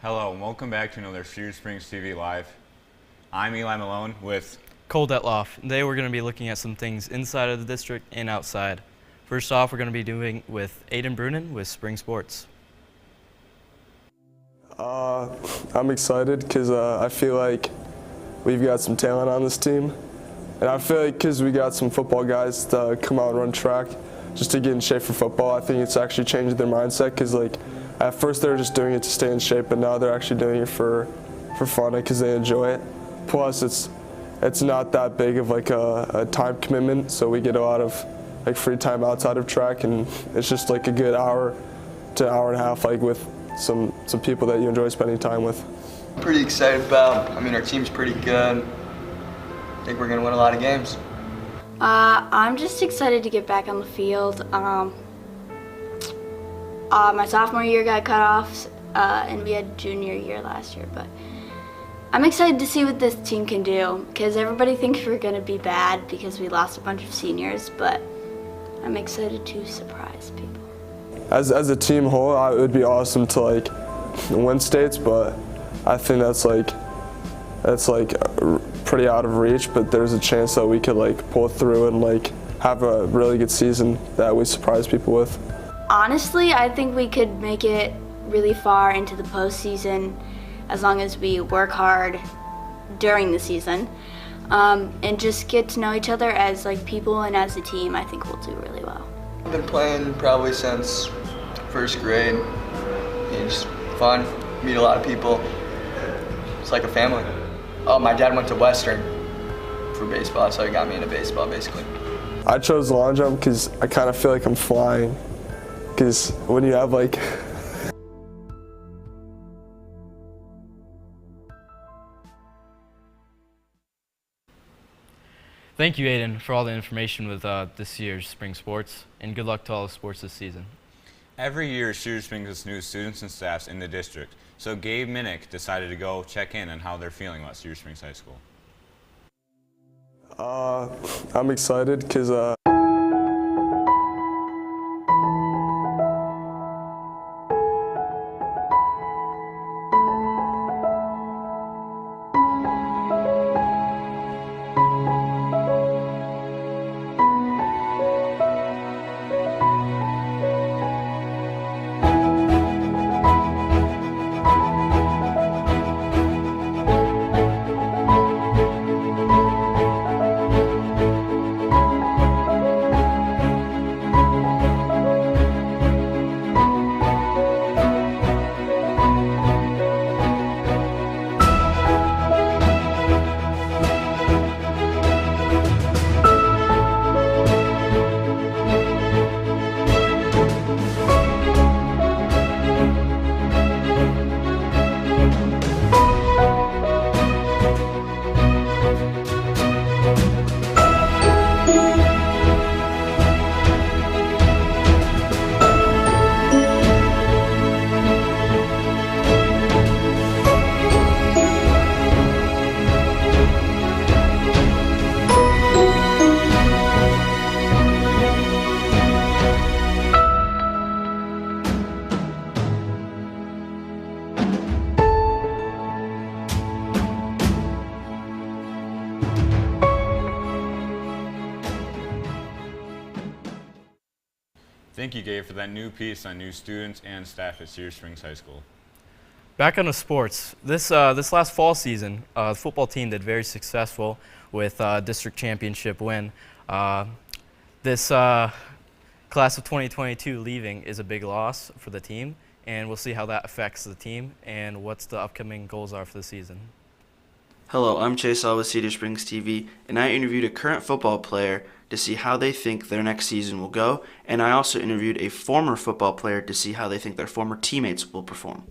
Hello and welcome back to another CedarSpringsTV Live. I'm Eli Malone with Cole Detloff. Today we're going to be looking at some things inside of the district and outside. First off, we're going to be doing with Aiden Brunin with Spring Sports. I'm excited because I feel like we've got some talent on this team. And I feel like because we got some football guys to come out and run track just to get in shape for football, I think it's actually changed their mindset because like at first they were just doing it to stay in shape, but now they're actually doing it for fun because they enjoy it. Plus it's not that big of like a time commitment, so we get a lot of like free time outside of track, and it's just like a good hour to hour and a half like with some people that you enjoy spending time with. I'm pretty excited about, our team's pretty good. I think we're going to win a lot of games. I'm just excited to get back on the field. My sophomore year got cut off, and we had junior year last year, but I'm excited to see what this team can do because everybody thinks we're going to be bad because we lost a bunch of seniors, but I'm excited to surprise people. As a team whole, it would be awesome to like win states, but I think that's pretty out of reach, but there's a chance that we could like pull through and like have a really good season that we surprise people with. Honestly, I think we could make it really far into the postseason as long as we work hard during the season and just get to know each other as like people and as a team. I think we'll do really well. I've been playing probably since first grade. It's fun, meet a lot of people. It's like a family. Oh, my dad went to Western for baseball, so he got me into baseball basically. I chose the long jump because I kind of feel like I'm flying. Because when you have like Thank you, Aiden, for all the information with this year's Spring Sports, and good luck to all the sports this season. every year Cedar Springs has new students and staffs in the district, so Gabe Minnick decided to go check in on how they're feeling about Cedar Springs High School. I'm excited because Thank you, Gabe, for that new piece on new students and staff at Cedar Springs High School. Back on to sports. This last fall season, the football team did very successful with district championship win. This class of 2022 leaving is a big loss for the team, and we'll see how that affects the team and what's the upcoming goals are for the season. Hello, I'm Chase All with CedarSpringsTV, and I interviewed a current football player to see how they think their next season will go, and I also interviewed a former football player to see how they think their former teammates will perform.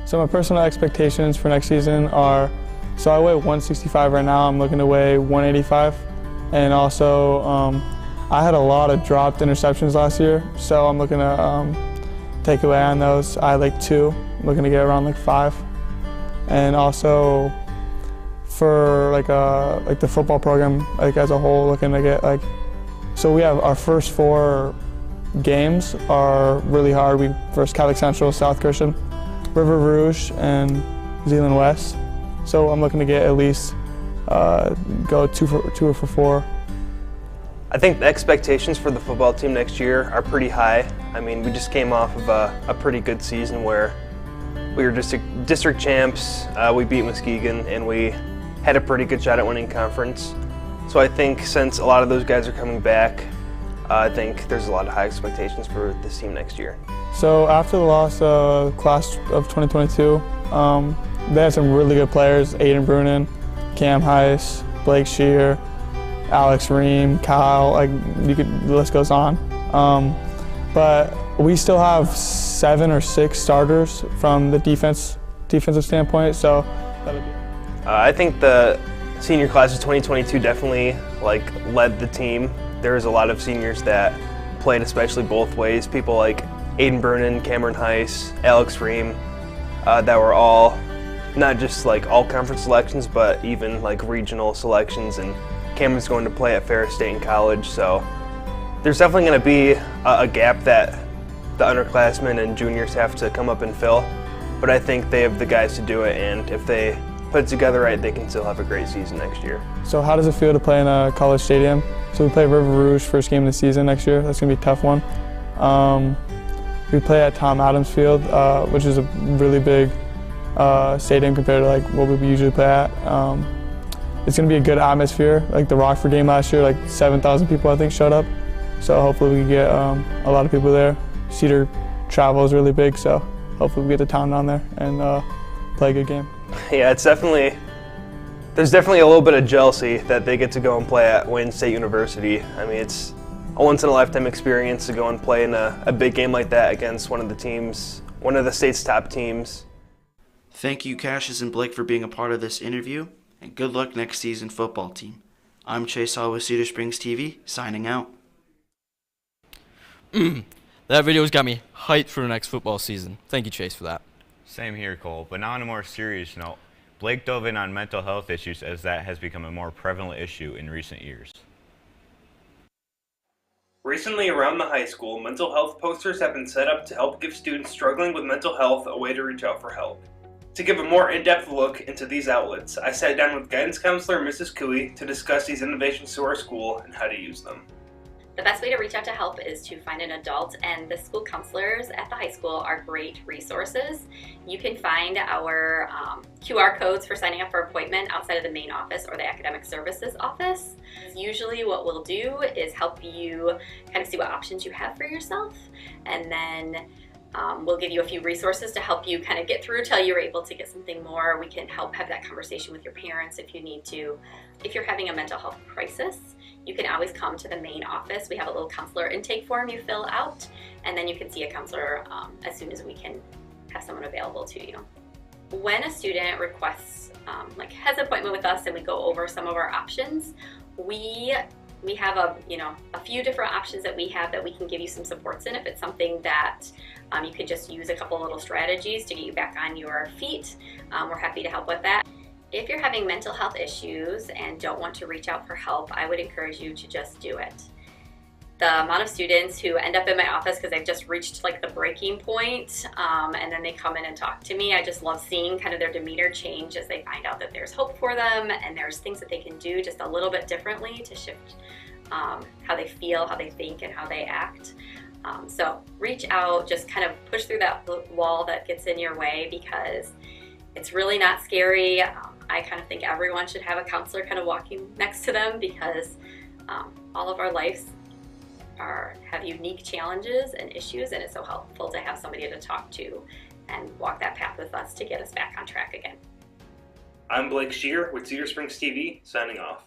So my personal expectations for next season are, so I weigh 165 right now, I'm looking to weigh 185, and also I had a lot of dropped interceptions last year, so I'm looking to take away on those. I had like 2, I'm looking to get around like 5, and also for like the football program like as a whole, looking to get like, so we have our first 4 games are really hard. We first Catholic Central, South Christian, River Rouge and Zealand West. So I'm looking to get at least go two for four. I think the expectations for the football team next year are pretty high. I mean, we just came off of a pretty good season where we were district champs. We beat Muskegon, and we had a pretty good shot at winning conference. So I think since a lot of those guys are coming back, I think there's a lot of high expectations for this team next year. So after the loss class of 2022, they had some really good players: Aiden Brunin, Cam Heiss, Blake Shear, Alex Ream, Kyle, the list goes on. But we still have 7 or 6 starters from the defensive standpoint, so that'll be. I think the senior class of 2022 definitely led the team. There was a lot of seniors that played especially both ways. People like Aiden Brunin, Cameron Heiss, Alex Ream, that were all not just all conference selections, but even regional selections. And Cameron's going to play at Ferris State in college, so there's definitely going to be a gap that the underclassmen and juniors have to come up and fill. But I think they have the guys to do it, and if they put it together right, they can still have a great season next year. So how does it feel to play in a college stadium? So we play River Rouge first game of the season next year. That's going to be a tough one. We play at Tom Adams Field, which is a really big stadium compared to what we usually play at. It's going to be a good atmosphere. The Rockford game last year, 7,000 people I think showed up. So hopefully we can get a lot of people there. Cedar travel is really big, so hopefully we get the town down there and play a good game. Yeah, there's definitely a little bit of jealousy that they get to go and play at Wayne State University. I mean, it's a once-in-a-lifetime experience to go and play in a big game like that against one of the state's top teams. Thank you, Cassius and Blake, for being a part of this interview, and good luck next season, football team. I'm Chase Hall with CedarSpringsTV, signing out. That video's got me hyped for the next football season. Thank you, Chase, for that. Same here, Cole. But now on a more serious note, Blake dove in on mental health issues as that has become a more prevalent issue in recent years. Recently around the high school, mental health posters have been set up to help give students struggling with mental health a way to reach out for help. To give a more in-depth look into these outlets, I sat down with guidance counselor Mrs. Cooey to discuss these innovations to our school and how to use them. The best way to reach out to help is to find an adult, and the school counselors at the high school are great resources. You can find our QR codes for signing up for an appointment outside of the main office or the academic services office. Usually what we'll do is help you kind of see what options you have for yourself, and then we'll give you a few resources to help you kind of get through till you're able to get something more. We can help have that conversation with your parents if you need to. If you're having a mental health crisis, you can always come to the main office. We have a little counselor intake form you fill out, and then you can see a counselor as soon as we can have someone available to you. When a student requests, has an appointment with us and we go over some of our options, we have a few different options that we have that we can give you some supports in. If it's something that you could just use a couple little strategies to get you back on your feet, we're happy to help with that. If you're having mental health issues and don't want to reach out for help, I would encourage you to just do it. The amount of students who end up in my office because they've just reached the breaking point, and then they come in and talk to me, I just love seeing kind of their demeanor change as they find out that there's hope for them and there's things that they can do just a little bit differently to shift how they feel, how they think, and how they act. So reach out, just kind of push through that wall that gets in your way, because it's really not scary. I kind of think everyone should have a counselor kind of walking next to them, because all of our lives have unique challenges and issues, and it's so helpful to have somebody to talk to and walk that path with us to get us back on track again. I'm Blake Shear with CedarSpringsTV, signing off.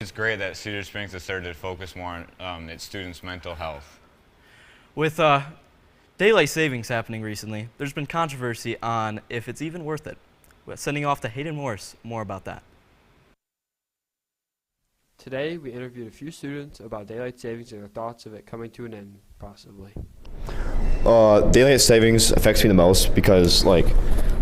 It's great that Cedar Springs has started to focus more on its students' mental health. With daylight savings happening recently, there's been controversy on if it's even worth it. We're sending off to Hayden Morris more about that. Today, we interviewed a few students about daylight savings and their thoughts of it coming to an end, possibly. Daylight savings affects me the most because,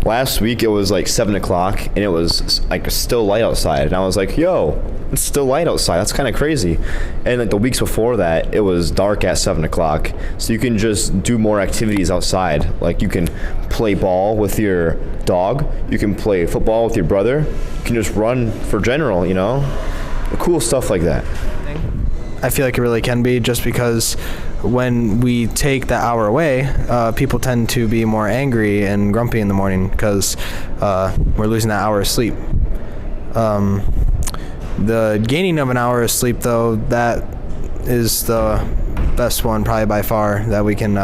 last week it was like 7 o'clock and it was like still light outside, and I was like, yo, it's still light outside, that's kind of crazy. And like the weeks before that, it was dark at 7 o'clock, so you can just do more activities outside. Like you can play ball with your dog, you can play football with your brother, you can just run for general, you know, cool stuff like that. I feel like it really can be, just because when we take that hour away, people tend to be more angry and grumpy in the morning because we're losing that hour of sleep. The gaining of an hour of sleep, though, that is the best one probably by far that we can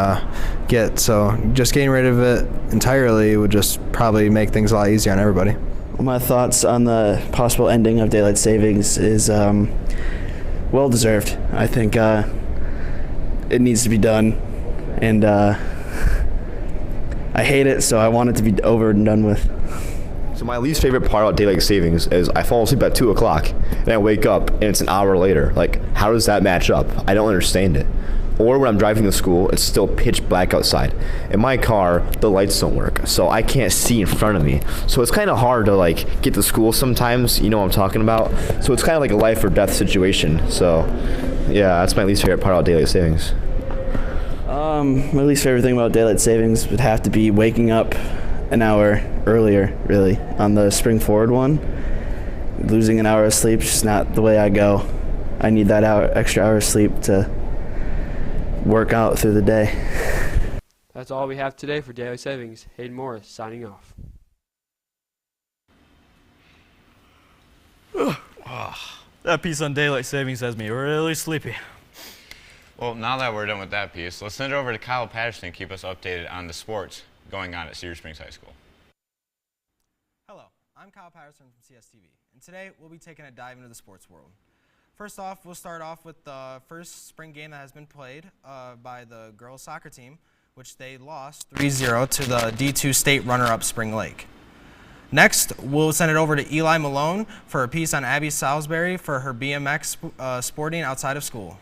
get. So just getting rid of it entirely would just probably make things a lot easier on everybody. My thoughts on the possible ending of daylight savings is well deserved. I think it needs to be done, and I hate it, so I want it to be over and done with. So my least favorite part about daylight savings is I fall asleep at 2 o'clock and I wake up and it's an hour later. Like, how does that match up? I don't understand it. Or when I'm driving to school, it's still pitch black outside. In my car, the lights don't work, so I can't see in front of me. So it's kind of hard to like get to school sometimes, you know what I'm talking about? So it's kind of like a life or death situation. So yeah, that's my least favorite part about daylight savings. My least favorite thing about daylight savings would have to be waking up an hour earlier, really, on the spring forward one. Losing an hour of sleep is just not the way I go. I need that extra hour of sleep to work out through the day. That's all we have today for Daily Savings. Hayden Morris signing off. That piece on daylight savings has me really sleepy. Well, now that we're done with that piece, let's send it over to Kyle Patterson to keep us updated on the sports going on at Cedar Springs High School. Hello, I'm Kyle Patterson from CSTV, and today we'll be taking a dive into the sports world. First off, we'll start off with the first spring game that has been played by the girls soccer team, which they lost 3-0 to the D2 state runner-up Spring Lake. Next, we'll send it over to Eli Malone for a piece on Abby Salisbury for her BMX sporting outside of school.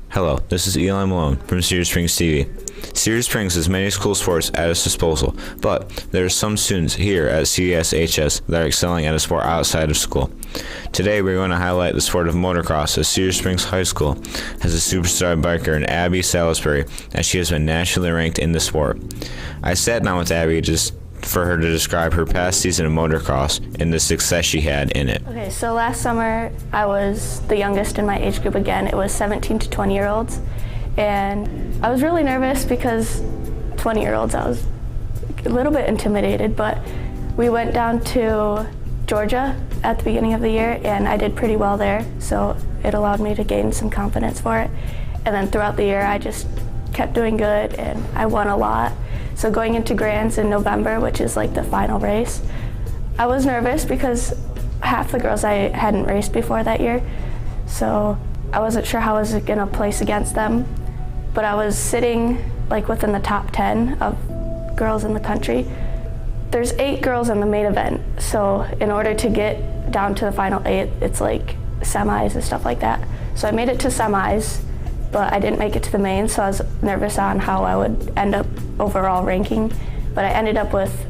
Hello, this is Eli Malone from CedarSpringsTV. Cedar Springs has many school sports at its disposal, but there are some students here at CSHS that are excelling at a sport outside of school. Today we're going to highlight the sport of motocross, as Cedar Springs High School has a superstar biker in Abby Salisbury, and she has been nationally ranked in the sport. I sat down with Abby just for her to describe her past season of motocross and the success she had in it. Okay, so last summer I was the youngest in my age group again. It was 17 to 20-year-olds, and I was really nervous because 20-year-olds, I was a little bit intimidated, but we went down to Georgia at the beginning of the year, and I did pretty well there, so it allowed me to gain some confidence for it. And then throughout the year I just kept doing good, and I won a lot. So going into Grands in November, which is like the final race, I was nervous because half the girls I hadn't raced before that year. So I wasn't sure how I was gonna place against them. But I was sitting like within the top 10 of girls in the country. There's 8 girls in the main event. So in order to get down to the final 8, it's like semis and stuff like that. So I made it to semis, but I didn't make it to the main, so I was nervous on how I would end up overall ranking. But I ended up with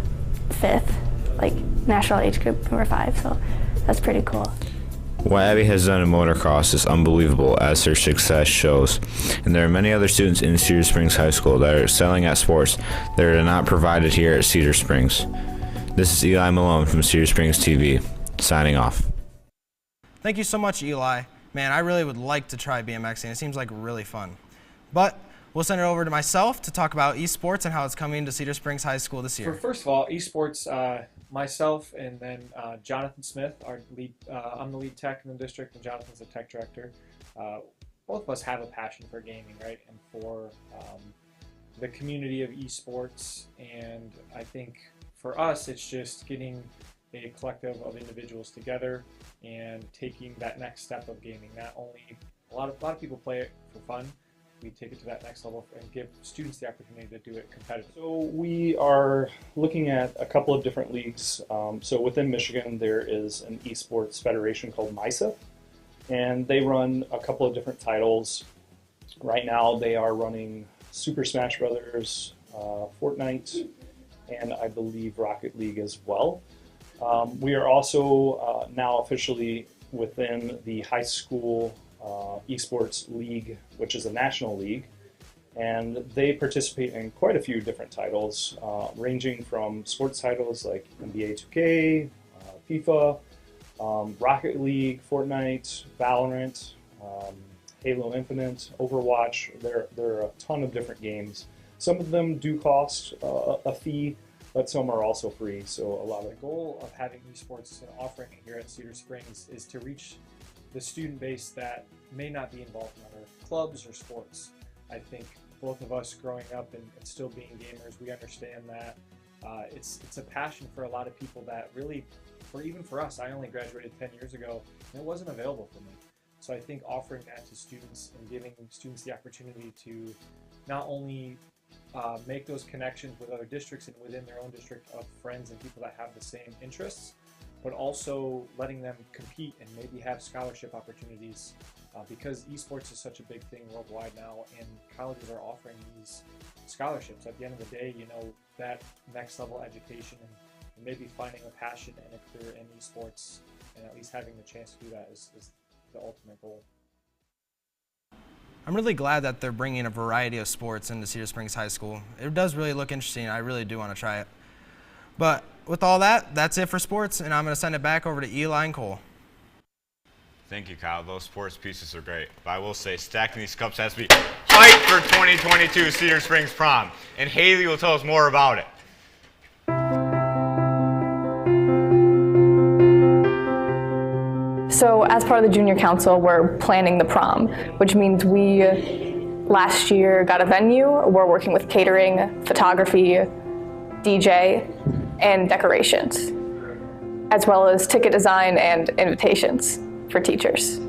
5th, like national age group number 5, so that's pretty cool. What Abby has done in motocross is unbelievable, as her success shows. And there are many other students in Cedar Springs High School that are excelling at sports that are not provided here at Cedar Springs. This is Eli Malone from Cedar Springs TV, signing off. Thank you so much, Eli. Man, I really would like to try BMXing. It seems like really fun. But we'll send it over to myself to talk about esports and how it's coming to Cedar Springs High School this year. First of all, esports, myself and then Jonathan Smith, our lead. I'm the lead tech in the district, and Jonathan's the tech director. Both of us have a passion for gaming, right, and for the community of esports. And I think for us, it's just getting a collective of individuals together and taking that next step of gaming. Not only a lot of people play it for fun, we take it to that next level and give students the opportunity to do it competitively. So we are looking at a couple of different leagues. So within Michigan, there is an esports federation called MISA, and they run a couple of different titles. Right now, they are running Super Smash Brothers, Fortnite, and I believe Rocket League as well. We are also now officially within the high school Esports League, which is a national league, and they participate in quite a few different titles, ranging from sports titles like NBA 2K, FIFA, Rocket League, Fortnite, Valorant, Halo Infinite, Overwatch. There are a ton of different games. Some of them do cost a fee, but some are also free. So a lot of the goal of having esports and offering it here at Cedar Springs is to reach the student base that may not be involved in other clubs or sports. I think both of us growing up and still being gamers, we understand that it's a passion for a lot of people that really, even for us, I only graduated 10 years ago, and it wasn't available for me. So I think offering that to students and giving students the opportunity to not only make those connections with other districts and within their own district of friends and people that have the same interests, but also letting them compete and maybe have scholarship opportunities because esports is such a big thing worldwide now, and colleges are offering these scholarships. At the end of the day, you know, that next level education and maybe finding a passion and a career in esports and at least having the chance to do that is the ultimate goal. I'm really glad that they're bringing a variety of sports into Cedar Springs High School. It does really look interesting. I really do want to try it. But with all that, that's it for sports, and I'm going to send it back over to Eli and Cole. Thank you, Kyle. Those sports pieces are great. But I will say, stacking these cups has to be hyped for 2022 Cedar Springs Prom. And Haley will tell us more about it. So as part of the junior council, we're planning the prom, which means we last year got a venue. We're working with catering, photography, DJ, and decorations, as well as ticket design and invitations for teachers.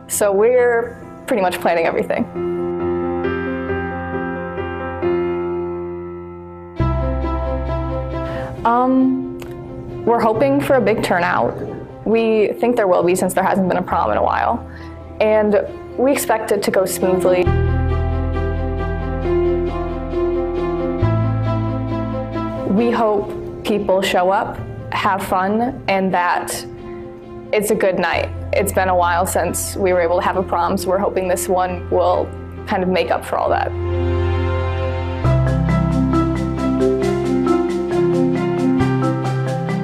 So we're pretty much planning everything. We're hoping for a big turnout. We think there will be, since there hasn't been a prom in a while, and we expect it to go smoothly. We hope people show up, have fun, and that it's a good night. It's been a while since we were able to have a prom, so we're hoping this one will kind of make up for all that.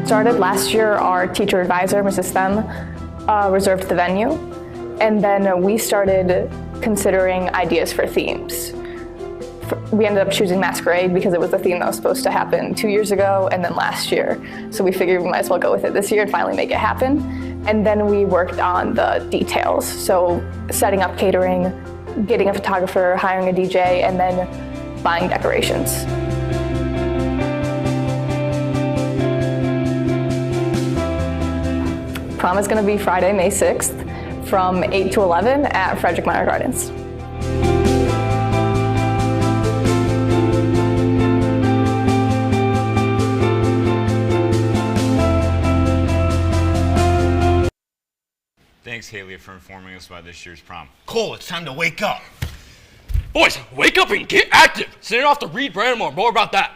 Started last year, our teacher advisor, Mrs. Them, reserved the venue, and then we started considering ideas for themes. We ended up choosing masquerade because it was the theme that was supposed to happen 2 years ago and then last year. So we figured we might as well go with it this year and finally make it happen. And then we worked on the details. So setting up catering, getting a photographer, hiring a DJ, and then buying decorations. Prom is going to be Friday, May 6th from 8 to 11 at Frederick Meyer Gardens. Thanks, Haley, for informing us about this year's prom. Cole, it's time to wake up. Boys, wake up and get active. Send it off to Reed Brandmore. More about that.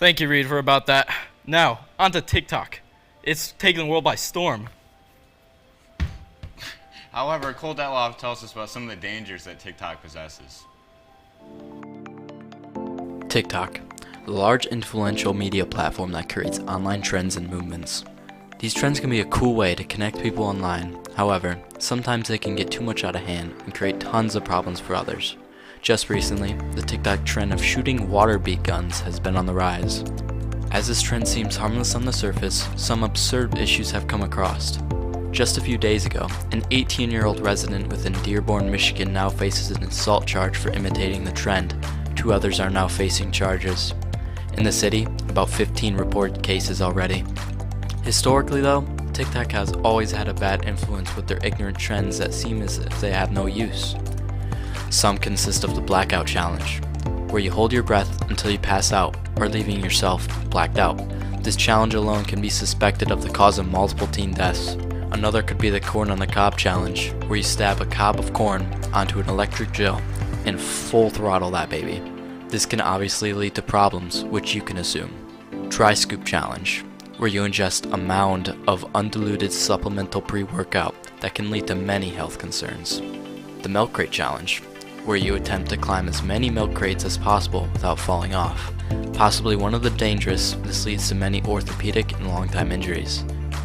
Thank you, Reed, for about that. Now, on to TikTok. It's taking the world by storm. However, Cole Detloff tells us about some of the dangers that TikTok possesses. TikTok, a large influential media platform that creates online trends and movements. These trends can be a cool way to connect people online. However, sometimes they can get too much out of hand and create tons of problems for others. Just recently, the TikTok trend of shooting water bead guns has been on the rise. As this trend seems harmless on the surface, some absurd issues have come across. Just a few days ago, an 18-year-old resident within Dearborn, Michigan now faces an assault charge for imitating the trend. 2 others are now facing charges. In the city, about 15 reported cases already. Historically though, TikTok has always had a bad influence with their ignorant trends that seem as if they have no use. Some consist of the blackout challenge, where you hold your breath until you pass out or leaving yourself blacked out. This challenge alone can be suspected of the cause of multiple teen deaths. Another could be the corn on the cob challenge, where you stab a cob of corn onto an electric drill and full throttle that baby. This can obviously lead to problems, which you can assume. Dry scoop challenge, where you ingest a mound of undiluted supplemental pre-workout that can lead to many health concerns. The milk crate challenge, where you attempt to climb as many milk crates as possible without falling off. Possibly one of the dangerous, this leads to many orthopedic and long-time injuries.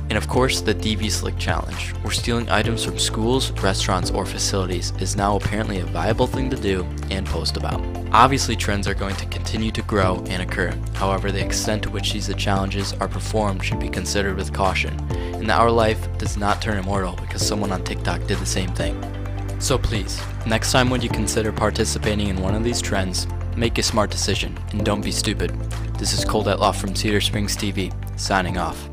And of course, the DV Slick challenge, where stealing items from schools, restaurants, or facilities is now apparently a viable thing to do and post about. Obviously, trends are going to continue to grow and occur. However, the extent to which these challenges are performed should be considered with caution, and that our life does not turn immortal because someone on TikTok did the same thing. So please, next time when you consider participating in one of these trends, make a smart decision and don't be stupid. This is Cole Detloff from CedarSpringsTV, signing off.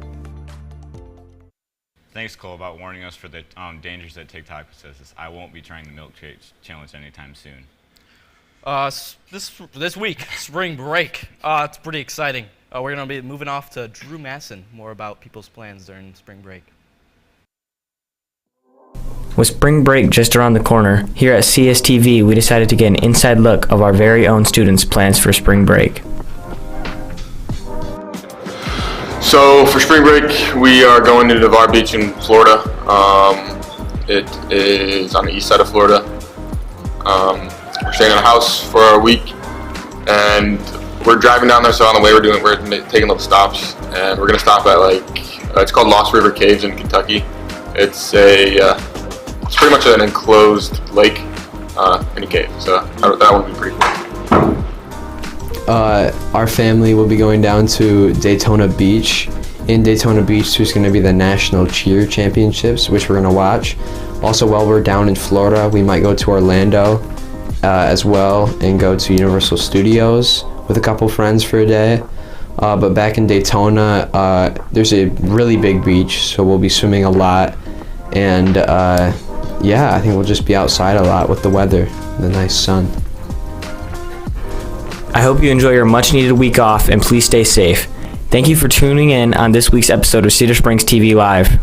Thanks, Cole, about warning us for the dangers that TikTok possesses. I won't be trying the milk crate challenge anytime soon. This week, spring break. It's pretty exciting. We're going to be moving off to Drew Masson, more about people's plans during spring break. With spring break just around the corner, here at CSTV we decided to get an inside look of our very own students' plans for spring break. So for spring break, we are going to Navarre Beach in Florida. It is on the east side of Florida. We're staying in a house for a week, and we're driving down there. So on the way, we're taking little stops, and we're gonna stop at it's called Lost River Caves in Kentucky. It's pretty much an enclosed lake in a cave. So that would be pretty cool. Our family will be going down to Daytona Beach. In Daytona Beach, there's going to be the National Cheer Championships, which we're going to watch. Also, while we're down in Florida, we might go to Orlando as well and go to Universal Studios with a couple friends for a day. But back in Daytona, there's a really big beach, so we'll be swimming a lot. And yeah, I think we'll just be outside a lot with the weather, the nice sun. I hope you enjoy your much needed week off and please stay safe. Thank you for tuning in on this week's episode of Cedar Springs TV Live.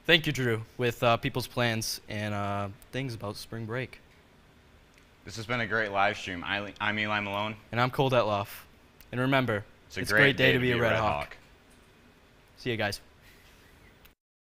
Thank you, Drew, with people's plans and things about spring break. This has been a great live stream. I'm Eli Malone. And I'm Cole Detloff. And remember, it's a great day to be a Red Hawk. See you guys.